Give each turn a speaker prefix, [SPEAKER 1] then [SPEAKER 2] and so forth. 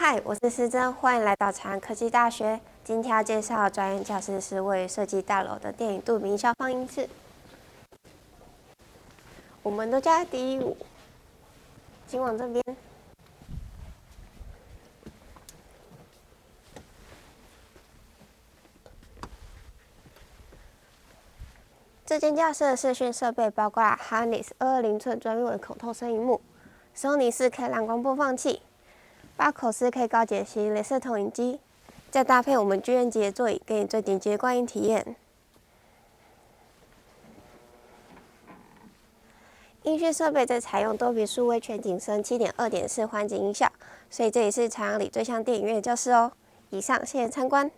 [SPEAKER 1] 嗨，我是思珍，欢迎来到长安科技大学。今天要介绍的专业教室是位于设计大楼的电影杜明校放映室，我们都叫第1-5，请往这边。这间教室的视讯设备包括 Harness 220寸专用的孔透声萤幕、Sony 4K 蓝光播放器、8口 4K 高解析雷射投影机，再搭配我们剧院级的座椅，给你最顶级的观影体验。音讯设备则采用多屏数位全景声 7.2.4 环境音效，所以这也是长安里最像电影院的教室哦。以上，谢谢参观。